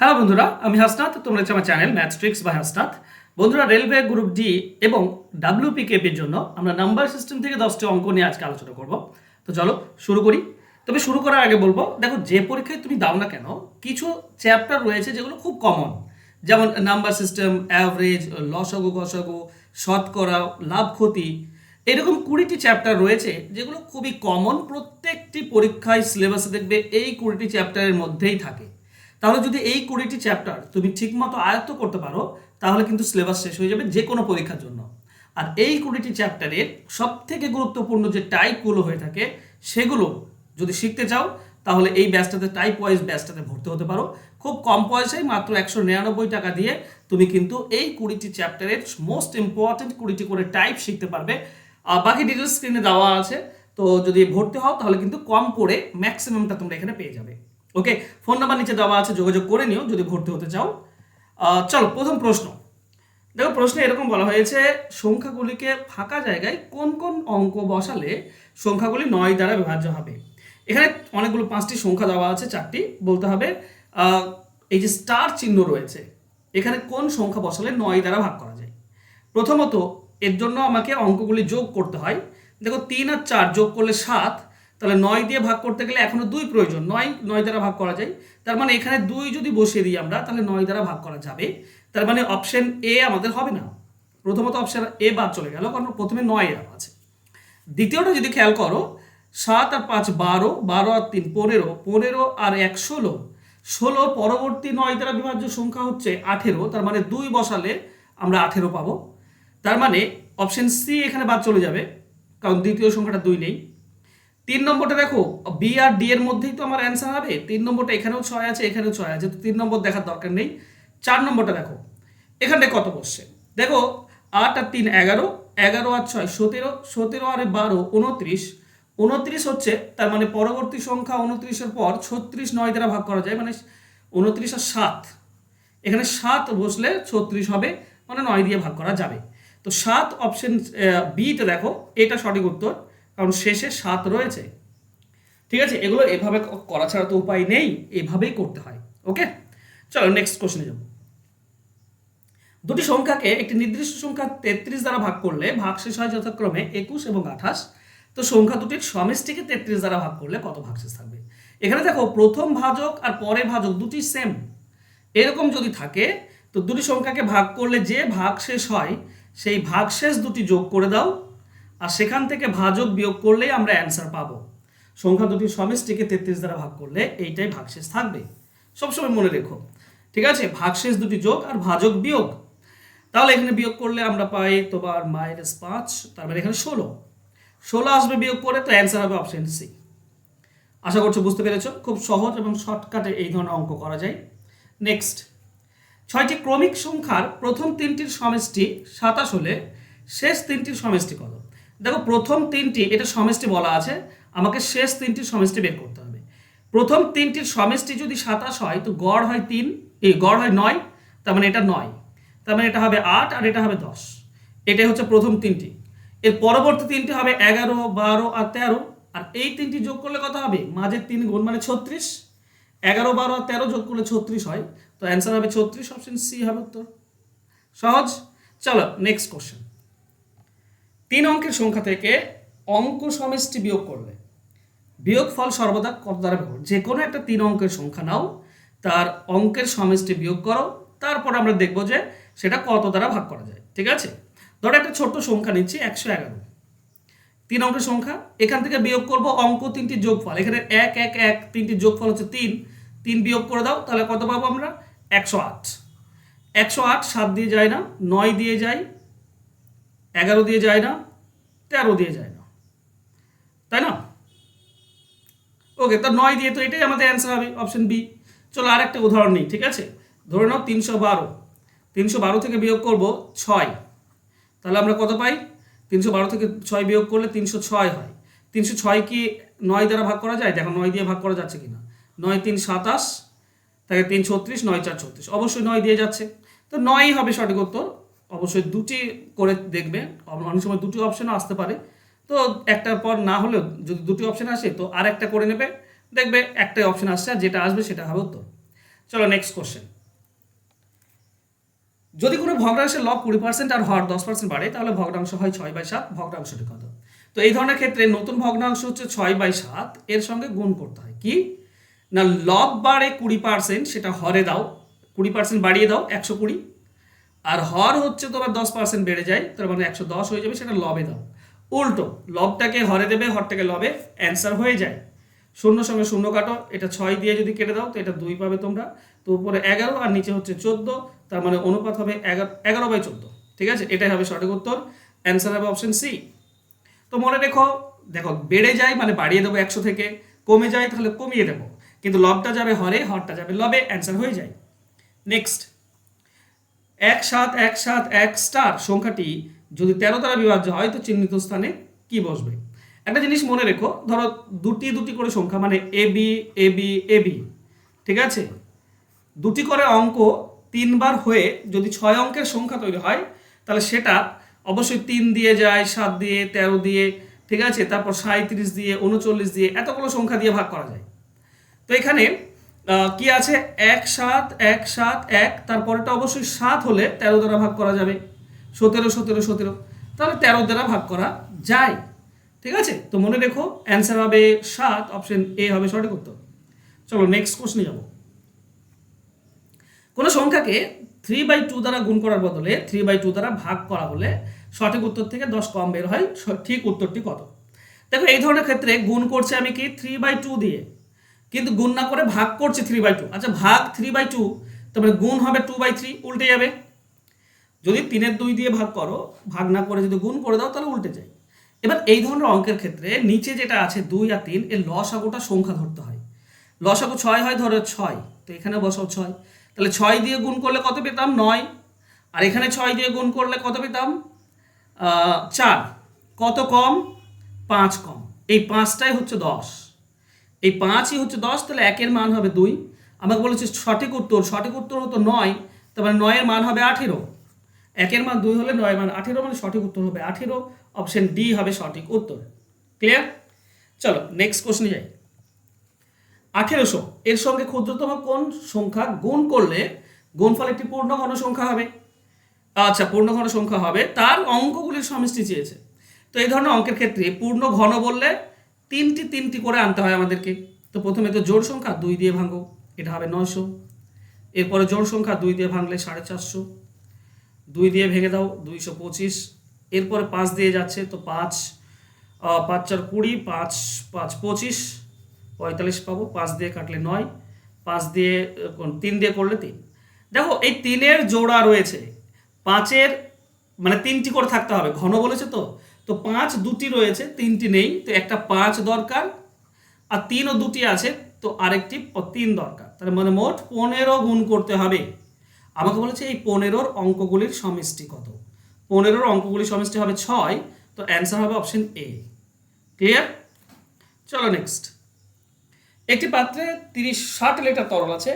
Hello বন্ধুরা, আমি হাসনাত। তোমরা হচ্ছে আমার channel maths tricks by Hasnat. বন্ধুরা, রেলওয়ে গ্রুপ ডি এবং ডাব্লিউপিকেপির জন্য আমরা নাম্বার সিস্টেম থেকে 10টি অঙ্ক নিয়ে আজকে আলোচনা করব। তো চলো শুরু করি। তবে শুরু করার আগে বলবো, দেখো যে পরীক্ষায় তুমি দাও না কেন, কিছু চ্যাপ্টার রয়েছে যেগুলো খুব কমন, যেমন নাম্বার সিস্টেম, অ্যাভারেজ, লসাগু গসাগু, শতকরা, লাভ ক্ষতি, এরকম 20টি চ্যাপ্টার রয়েছে যেগুলো খুবই কমন। প্রত্যেকটি পরীক্ষায় সিলেবাসে দেখবে এই 20টি চ্যাপ্টারের মধ্যেই থাকে। তাহলে যদি এই 20টি চ্যাপ্টার তুমি ঠিকমতো আয়ত্ত করতে পারো, তাহলে কিন্তু সিলেবাস শেষ হয়ে যাবে যে কোনো পরীক্ষার জন্য। আর এই 20টি চ্যাপ্টারের সব থেকে গুরুত্বপূর্ণ যে টাইপগুলো হয়ে থাকে, সেগুলো যদি শিখতে চাও, তাহলে এই ব্যাচটাতে, টাইপ ওয়াইজ ব্যাচটাতে ভর্তি হতে পারো। খুব কম পয়সায়, মাত্র 199 টাকা দিয়ে তুমি কিন্তু এই 20টি চ্যাপ্টারের মোস্ট ইম্পর্টেন্ট 20টি করে টাইপ শিখতে পারবে। বাকি ডিটেলস স্ক্রিনে দেওয়া আছে। তো যদি ভর্তি হও, তাহলে কিন্তু কম করে ম্যাক্সিমামটা তোমরা এখানে পেয়ে যাবে। ওকে, ফোন নাম্বার নিচে দেওয়া আছে, যোগাযোগ করে নিও যদি ভর্তি হতে চাও। চলো, প্রথম প্রশ্ন। দেখো, প্রশ্নে এরকম বলা হয়েছে, সংখ্যাগুলিকে ফাঁকা জায়গায় কোন কোন অঙ্ক বসালে সংখ্যাগুলি 9 দ্বারা বিভাজ্য হবে। এখানে অনেকগুলো 5টি সংখ্যা দেওয়া আছে, 4টি বলতে হবে। এই যে স্টার চিহ্ন রয়েছে, এখানে কোন সংখ্যা বসালে 9 দ্বারা ভাগ করা যায়। প্রথমত এর জন্য আমাকে অঙ্কগুলি যোগ করতে হয়। দেখো, 3 আর 4 যোগ করলে 7, তাহলে 9 দিয়ে ভাগ করতে গেলে এখনো 2 প্রয়োজন। 9 দ্বারা ভাগ করা যায়, তার মানে এখানে 2 যদি বসিয়ে দিই আমরা, তাহলে 9 দ্বারা ভাগ করা যাবে। তার মানে অপশন এ আমাদের হবে না। প্রথমত অপশন এ বাদ চলে গেল, কারণ প্রথমে 9 এর আছে। দ্বিতীয়টা যদি খেয়াল করো, 7 আর 5 12, 12 আর 3 15, 15 আর 1 16, 16 পরবর্তী 9 দ্বারা বিভাজ্য সংখ্যা হচ্ছে 18, তার মানে 2 বসালে আমরা 18 পাবো। তার মানে অপশন সি এখানে বাদ চলে যাবে, কারণ দ্বিতীয় সংখ্যাটা 2 নেই। 3 নম্বরটা দেখো, বি আর ডি এর মধ্যেই তো আমার অ্যান্সার হবে। 3 নম্বরটা এখানেও 6 আছে, এখানেও 6 আছে, তো 3 নম্বর দেখার দরকার নেই। 4 নম্বরটা দেখো, এখানে কত বসছে। দেখো, 8 আর 3 11, 11 আর 6 17, 17 আর 12 29, 29 হচ্ছে, তার মানে পরবর্তী সংখ্যা 29-এর পর 36 9 দ্বারা ভাগ করা যায়, মানে 29 আর 7, এখানে 7 বসলে 36 হবে, মানে 9 দিয়ে ভাগ করা যাবে। তো 7 অপশন বিতে দেখো, এটা সঠিক উত্তর, কারণ শেষে 7 রয়েছে। ঠিক আছে, এগুলো এভাবে করা ছাড়া তো উপায় নেই, এভাবেই করতে হয়। ওকে, চলো নেক্সট কোশ্চেনে যাব। দুটি সংখ্যাকে একটি নির্দিষ্ট সংখ্যা 33 দ্বারা ভাগ করলে ভাগশেষ হয় যথাক্রমে 21 এবং 28। তো সংখ্যা দুটির সমষ্টিকে 33 দ্বারা ভাগ করলে কত ভাগশেষ থাকবে। এখানে দেখো, প্রথম ভাজক আর পরে ভাজক দুটি সেম। এরকম যদি থাকে, তো দুটি সংখ্যাকে ভাগ করলে যে ভাগশেষ হয়, সেই ভাগশেষ দুটি যোগ করে দাও, আর সেখান থেকে ভাজক বিয়োগ করলেই আমরা অ্যান্সার পাবো। সংখ্যা দুটির সমষ্টিকে 33 দ্বারা ভাগ করলে এইটাই ভাগশেষ থাকবে। সবসময় মনে রেখো, ঠিক আছে, ভাগশেষ দুটি যোগ আর ভাজক বিয়োগ। তাহলে এখানে বিয়োগ করলে আমরা পাই তোমার -5, তার মানে এখানে 16 আসবে বিয়োগ করে, তো অ্যান্সার হবে অপশন সি। আশা করছো বুঝতে পেরেছো। খুব সহজ এবং শর্টকাটে এই ধরনের অঙ্ক করা যায়। নেক্সট, 6টি ক্রমিক সংখ্যার প্রথম 3টির সমষ্টি 27 হলে শেষ 3টির সমষ্টি কত। দেখো, প্রথম 3টি এটা সমষ্টি বলা আছে, আমাকে শেষ 3টির সমষ্টি বের করতে হবে। প্রথম 3টির সমষ্টি যদি 27 হয়, তো গড় হয় 3, গড় হয় 9, তার মানে এটা 9, তার মানে এটা হবে 8 আর এটা হবে 10। এটাই হচ্ছে প্রথম 3টি। এর পরবর্তী 3টি হবে 11, 12 আর 13, আর এই 3টি যোগ করলে কত হবে, মাঝের 3 গুণ মানে 36। 11, 12 আর 13 যোগ করলে 36 হয়, তো অ্যান্সার হবে 36, অপশন সি হবে উত্তর। সহজ। চলো নেক্সট কোশ্চেন। 3 অঙ্কের সংখ্যা থেকে অঙ্ক সমষ্টি বিয়োগ করলে বিয়োগফল সর্বদা কত দ্বারা বিয়োগ। যে কোনো একটা 3 অঙ্কের সংখ্যা নাও, তার অঙ্কের সমষ্টি বিয়োগ করো, তারপর আমরা দেখব যে সেটা কত দ্বারা ভাগ করা যায়। ঠিক আছে, ধরো একটা ছোট্ট সংখ্যা নিচ্ছি 111, 3 অঙ্কের সংখ্যা। এখান থেকে বিয়োগ করব অঙ্ক 3টির যোগফল। এখানে 1 1 1, 3টির যোগফল হচ্ছে 3, 3 বিয়োগ করে দাও, তাহলে কত পাবো আমরা, 108। 108 7 দিয়ে যায় না, 9 দিয়ে যায়, 11 দিয়ে যায় না, 13 দিয়ে যায় না, তাই না। ওকে, তো 9 দিয়ে, তো এটাই আমাদের অ্যান্সার হবে অপশন বি। চলো আরেকটা উদাহরণ নিই। ঠিক আছে, ধরে নাও 312, 312 থেকে বিয়োগ করব 6, তাহলে আমরা কত পাই, 312 থেকে 6 বিয়োগ করলে 306 হয়। 306 কি 9 দ্বারা ভাগ করা যায়, দেখো 9 দিয়ে ভাগ করা যাচ্ছে কিনা। 9 3 27, তাকে 3 36, 9 4 36, অবশ্যই 9 দিয়ে যাচ্ছে, তো 9ই হবে সঠিক উত্তর। অবশ্যই দুটি করে দেখবে, অনেক সময় দুটি অপশনও আসতে পারে, তো একটার পর না হলেও যদি দুটি অপশন আসে, তো আর একটা করে নেবে, দেখবে একটাই অপশন আসছে, আর যেটা আসবে সেটা হবে উত্তর। চলো নেক্সট কোশ্চেন। যদি কোনো ভগ্নাংশের লব 20% আর হর 10% বাড়ে তাহলে ভগ্নাংশ হয় 6/7, ভগ্নাংশটি কত? তো এই ধরনের ক্ষেত্রে নতুন ভগ্নাংশ হচ্ছে 6/7, এর সঙ্গে গুণ করতে হয় কি না, লব বাড়ে 20%, সেটা হরে দাও, 20% বাড়িয়ে দাও 120, আর হর হচ্ছে তোমার 10% বেড়ে যায়, তার মানে 110 হয়ে যাবে, সেটা লবে দাও। উল্টো লবটাকে হরে দেবে, হরটাকে লবে, অ্যান্সার হয়ে যায়। শূন্য সঙ্গে শূন্য কাটো, এটা 6 দিয়ে যদি কেটে দাও তো এটা 2 পাবে তোমরা, তো উপরে 11 আর নিচে হচ্ছে 14, তার মানে অনুপাত হবে 11/14। ঠিক আছে, এটাই হবে সঠিক উত্তর, অ্যান্সার হবে অপশন সি। তো মনে রেখো, দেখো বেড়ে যায় মানে বাড়িয়ে দেবো 100 থেকে, কমে যায় তাহলে কমিয়ে দেবো, কিন্তু লবটা যাবে হরে, হরটা যাবে লবে, অ্যান্সার হয়ে যায়। নেক্সট, 1717 সংখ্যাটি যদি 13 দ্বারা বিভাজ্য হয় তো চিহ্নিত স্থানে কি বসবে? একটা জিনিস মনে রেখো, ধরো দুটি দুটি করে সংখ্যা, মানে A B A B A B, ঠিক আছে, দুটি করে অঙ্ক 3বার হয়ে যদি 6 অঙ্কের সংখ্যা তৈরি হয় তাহলে সেটা অবশ্যই 3 দিয়ে যায়, 7 দিয়ে, 13 দিয়ে, ঠিক আছে, তারপর 37 দিয়ে, 39 দিয়ে, এতগুলো সংখ্যা দিয়ে ভাগ করা যায়। তো এখানে কি আছে, 1711, তারপরেটা অবশ্যই 7 হলে 13 দ্বারা ভাগ করা যাবে, 17, তাহলে 13 দ্বারা ভাগ করা যায়। ঠিক আছে, তো মনে রেখো অ্যান্সার হবে 7, অপশন এ হবে সঠিক উত্তর। চলো নেক্সট কোশ্চেনে যাব। কোনো সংখ্যাকে 3/2 দ্বারা গুণ করার বদলে 3/2 দ্বারা ভাগ করা হলে সঠিক উত্তর থেকে 10 কম বের হয়, ঠিক উত্তরটি কত? দেখো এই ধরনের ক্ষেত্রে গুণ করছে আমি কি 3/2 দিয়ে, কিন্তু গুণ না করে ভাগ করছে 3/2। আচ্ছা, ভাগ 3/2, তারপরে গুণ হবে 2/3, উল্টে যাবে। যদি 3/2 দিয়ে ভাগ করো, ভাগ না করে যদি গুণ করে দাও তাহলে উল্টে যায়। এবার এই ধরনের অঙ্কের ক্ষেত্রে নিচে যেটা আছে 2 আর 3, এর লসাগুটা সংখ্যা ধরতে হয়। লসাগু 6 হয়, ধরো 6, তো এখানে বসাও 6, তাহলে 6 দিয়ে গুণ করলে কত পেতাম? 9, আর এখানে 6 দিয়ে গুণ করলে কত পেতাম? 4। কত কম? 5 কম। এই 5টাই হচ্ছে 10, এই 5ই হচ্ছে 10, তাহলে 1-এর মান হবে 2। আমাকে বলেছে সঠিক উত্তর হতো 9, তারপরে 9-এর মান হবে 18, 1-এর মান 2 হলে 9-এর মান 18, মানে সঠিক উত্তর হবে 18, অপশন ডি হবে সঠিক উত্তর। ক্লিয়ার? চলো নেক্সট কোশ্চেনে যাই। 1800 এর সঙ্গে ক্ষুদ্রতম কোন সংখ্যা গুণ করলে গুণফল একটি পূর্ণ ঘন সংখ্যা হবে? আচ্ছা, পূর্ণ ঘন সংখ্যা হবে, তার অঙ্কগুলির সমষ্টি চেয়েছে। তো এই ধরনের অঙ্কের ক্ষেত্রে পূর্ণ ঘন বললে তিনটি করে আনতে হয় আমাদেরকে। তো প্রথমে তো জোড় সংখ্যা 2 দিয়ে ভাঙো, এটা হবে 900। এরপরে জোড় সংখ্যা 2 দিয়ে ভাঙলে 450, 2 দিয়ে ভেঙে দাও 225। এরপরে 5 দিয়ে যাচ্ছে, তো 5 5 4 20, 5 5 25, 45 পাবো। 5 দিয়ে কাটলে 9, 5 দিয়ে 3 দিয়ে করলে 3। দেখো এই 3-এর জোড়া রয়েছে, 5-এর মানে 3টি করে থাকতে হবে, ঘন বলেছে তো 5 2টি রয়েছে, 3টি নেই, তো একটা 5 দরকার, আর 3 ও 2টি আছে, তো আরেকটি 3 দরকার, তার মানে মোট 15 গুণ করতে হবে। আমাকে বলেছে এই 15-র অঙ্কগুলির সমষ্টি কত? 15-র অঙ্কগুলির সমষ্টি হবে 6, তো অ্যান্সার হবে অপশন এ। ক্লিয়ার? চলো নেক্সট। একটি পাত্রে 60 লিটার তরল আছে,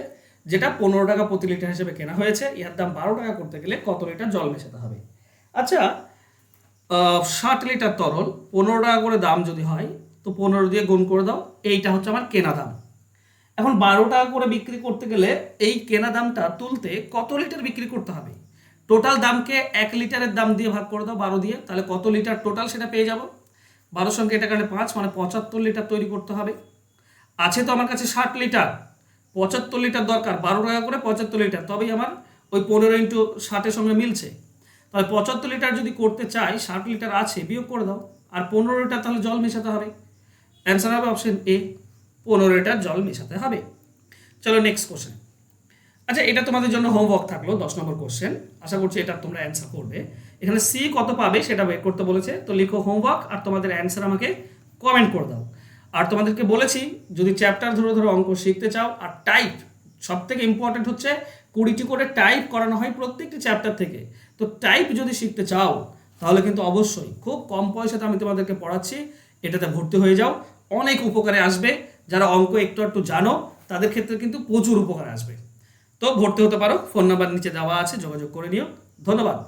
যেটা 15 টাকা প্রতি লিটার হিসেবে কেনা হয়েছে, ইহার দাম 12 টাকা করতে গেলে কত লিটার জল মেশাতে হবে? আচ্ছা, 60 লিটার তরল 15 টাকা করে দাম যদি হয়, তো 15 দিয়ে গুণ করে দাও, এইটা হচ্ছে আমার কেনা দাম। এখন 12 টাকা করে বিক্রি করতে গেলে এই কেনা দামটা তুলতে কত লিটার বিক্রি করতে হবে? টোটাল দামকে 1 লিটারের দাম দিয়ে ভাগ করে দাও 12 দিয়ে, তাহলে কত লিটার টোটাল সেটা পেয়ে যাব। 12 সঙ্গে এটা কাটলে 5, মানে 75 লিটার তৈরি করতে হবে। আছে তো আমার কাছে 60 লিটার, 75 লিটার দরকার, 12 টাকা করে 75 লিটার, তবেই আমার ওই 15 ইন্টু 60-এর সঙ্গে মিলছে। তাহলে 75 লিটার যদি করতে চাই, 60 লিটার আছে, বিয়োগ করে দাও, আর 15 লিটার তাহলে জল মেশাতে হবে। অ্যান্সার হবে অপশন এ, 15 লিটার জল মেশাতে হবে। চলো নেক্সট কোশ্চেন। আচ্ছা, এটা তোমাদের জন্য হোমওয়ার্ক থাকলো, 10 নম্বর কোশ্চেন, আশা করছি এটা তোমরা অ্যান্সার করবে। এখানে সি কত পাবে সেটা বের করতে বলেছে, তো লিখো হোমওয়ার্ক আর তোমাদের অ্যান্সার আমাকে কমেন্ট করে দাও। আর তোমাদেরকে বলেছি যদি চ্যাপ্টার ধরে ধরে অঙ্ক শিখতে চাও, আর টাইপ সব থেকে ইম্পর্টেন্ট হচ্ছে 20টি করে টাইপ করানো হয় প্রত্যেকটি চ্যাপ্টার থেকে, তো টাইপ যদি শিখতে চাও তাহলে কিন্তু অবশ্যই খুব কম পয়সাতে আমি তোমাদেরকে পড়াচ্ছি, এটাতে ভর্তি হয়ে যাও, অনেক উপকারে আসবে। যারা অঙ্ক একটু একটু জানো তাদের ক্ষেত্রে কিন্তু প্রচুর উপকারে আসবে। তো ভর্তি হতে পারো, ফোন নাম্বার নিচে দেওয়া আছে, যোগাযোগ করে নিও। ধন্যবাদ।